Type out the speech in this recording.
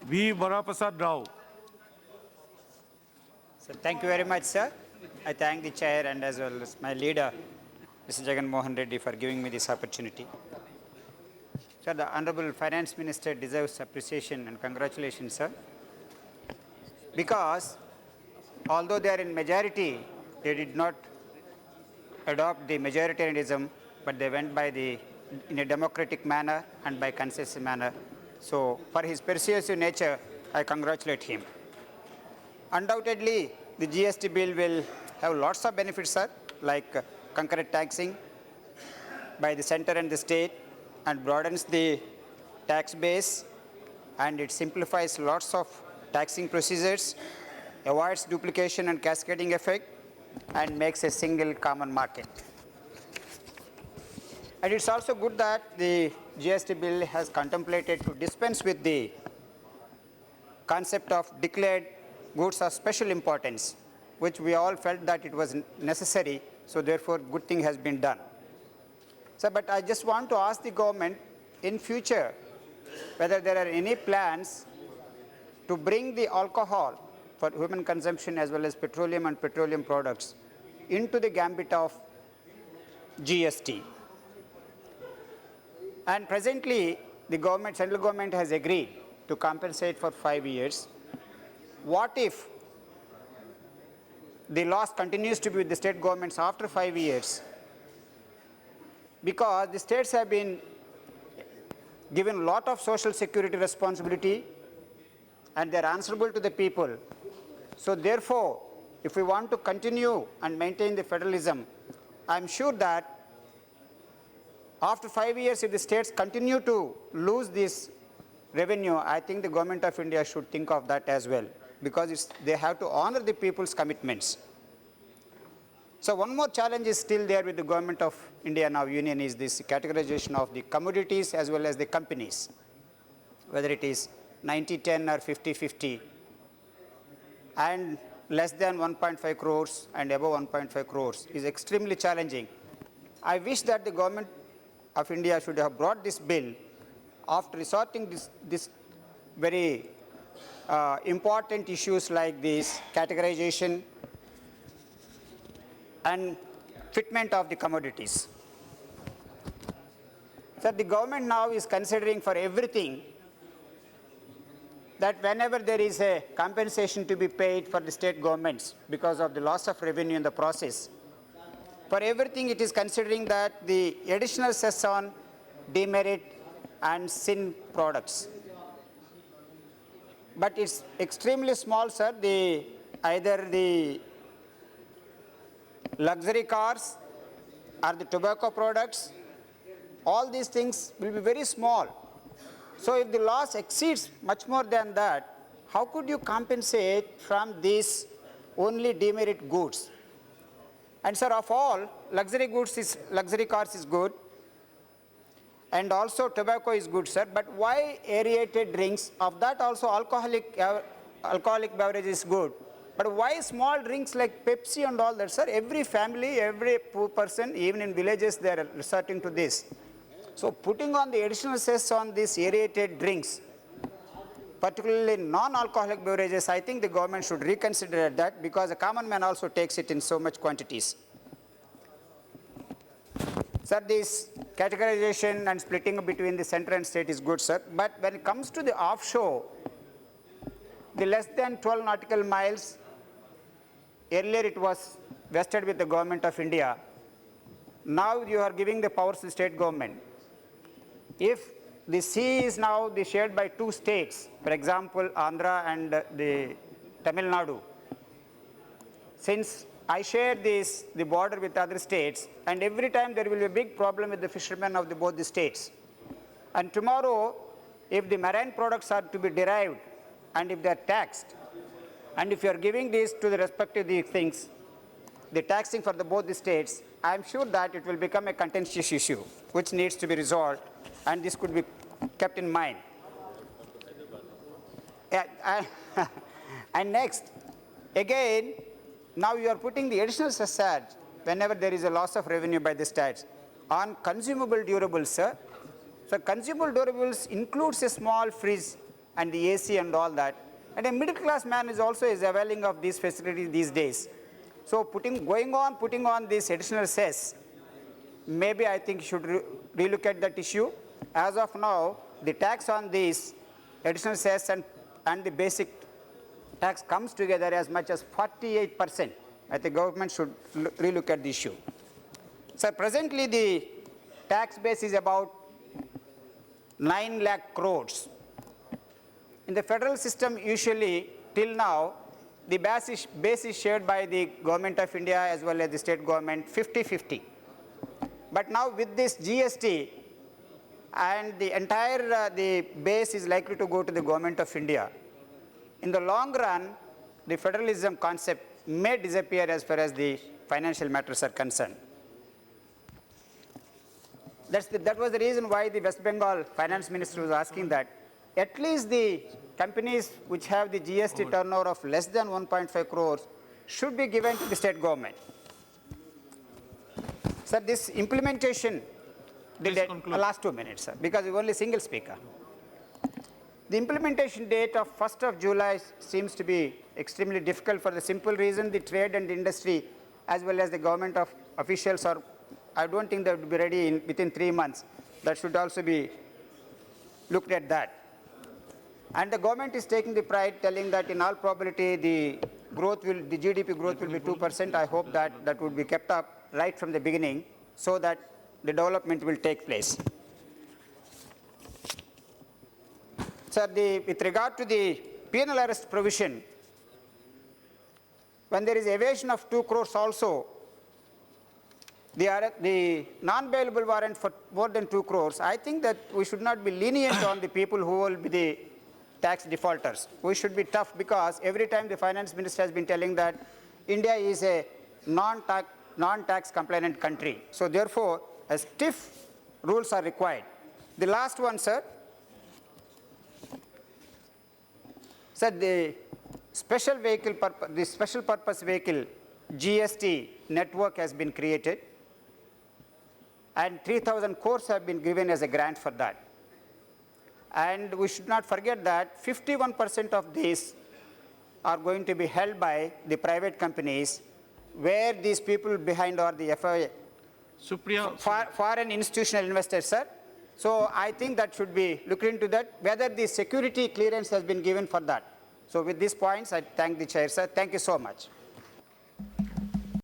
Varaprasad Rao. So thank you very much, sir. I thank the chair and as well as my leader, Mr. Jagan Mohan Reddy, for giving me this opportunity. Sir, the Honorable Finance Minister deserves appreciation and congratulations, sir. Because although they are in majority, they did not adopt the majoritarianism, but they went by in a democratic manner and by consensus manner. So for his persuasive nature, I congratulate him. Undoubtedly, the GST bill will have lots of benefits, sir, like concurrent taxing by the center and the state, and broadens the tax base, and it simplifies lots of taxing procedures, avoids duplication and cascading effect, and makes a single common market. And it's also good that the GST bill has contemplated to dispense with the concept of declared goods of special importance, which we all felt that it was necessary, so therefore good thing has been done. So, but I just want to ask the government in future whether there are any plans to bring the alcohol for human consumption as well as petroleum and petroleum products into the gambit of GST. And presently, the government, central government has agreed to compensate for 5 years. What if the loss continues to be with the state governments after 5 years? Because the states have been given a lot of social security responsibility and they are answerable to the people. So therefore, if we want to continue and maintain the federalism, I am sure that after 5 years, if the states continue to lose this revenue, I think the government of India should think of that as well, because they have to honor the people's commitments. So one more challenge is still there with the government of India now, Union, is this categorization of the commodities as well as the companies, whether it is 90-10 or 50-50, and less than 1.5 crores and above 1.5 crores is extremely challenging. I wish that the government of India should have brought this bill after resorting this very important issues like this categorization and fitment of the commodities. So the government now is considering for everything that whenever there is a compensation to be paid for the state governments because of the loss of revenue in the process, for everything it is considering that the additional cess on demerit and sin products. But it's extremely small, sir. Either the luxury cars or the tobacco products, all these things will be very small. So if the loss exceeds much more than that, how could you compensate from these only demerit goods? And sir, of all, luxury cars is good, and also tobacco is good, sir. But why aerated drinks? Of that also alcoholic beverage is good. But why small drinks like Pepsi and all that, sir? Every family, every poor person, even in villages, they are resorting to this. So putting on the additional cess on these aerated drinks, particularly non-alcoholic beverages, I think the government should reconsider that, because a common man also takes it in so much quantities. Sir, this categorization and splitting between the center and state is good, sir. But when it comes to the offshore, the less than 12 nautical miles, earlier it was vested with the government of India. Now you are giving the powers to the state government. If the sea is now shared by 2 states, for example, Andhra and the Tamil Nadu, since I share the border with other states, and every time there will be a big problem with the fishermen of both the states. And tomorrow, if the marine products are to be derived, and if they are taxed, and if you are giving this to the respective these things, the taxing for both the states, I am sure that it will become a contentious issue, which needs to be resolved, and this could be kept in mind. And next, again, now you are putting the additional surcharge whenever there is a loss of revenue by the states on consumable durables, sir. So consumable durables includes a small fridge and the AC and all that. And a middle class man is also availing of these facilities these days. So putting on this additional cess, maybe I think should relook at that issue. As of now, the tax on these additional cess and the basic tax comes together as much as 48%. I think government should relook at the issue. So presently the tax base is about 9 lakh crores. In the federal system, usually till now, the base is shared by the government of India as well as the state government 50-50. But now with this GST and the entire the base is likely to go to the government of India. In the long run, the federalism concept may disappear as far as the financial matters are concerned. That was the reason why the West Bengal finance minister was asking that at least the companies which have the GST turnover of less than 1.5 crores should be given to the state government. Sir, this implementation, last 2 minutes, sir, because we're only single speaker. The implementation date of 1st of July seems to be extremely difficult for the simple reason the trade and industry as well as the government of officials are, I don't think they would be ready within 3 months. That should also be looked at that. And the government is taking the pride telling that in all probability the GDP growth will be 2%. I hope that that would be kept up right from the beginning so that the development will take place. Sir, with regard to the penal arrest provision, when there is evasion of 2 crores also, the non-bailable warrant for more than 2 crores, I think that we should not be lenient on the people who will be the tax defaulters. We should be tough because every time the finance minister has been telling that India is a non-tax compliant country. So therefore, stiff rules are required. The last one, sir. Sir, the special purpose vehicle GST network has been created and 3,000 crores have been given as a grant for that. And we should not forget that 51% of these are going to be held by the private companies where these people behind are the foreign institutional investors, sir. So I think that should be looked into that, whether the security clearance has been given for that. So with these points, I thank the chair, sir. Thank you so much.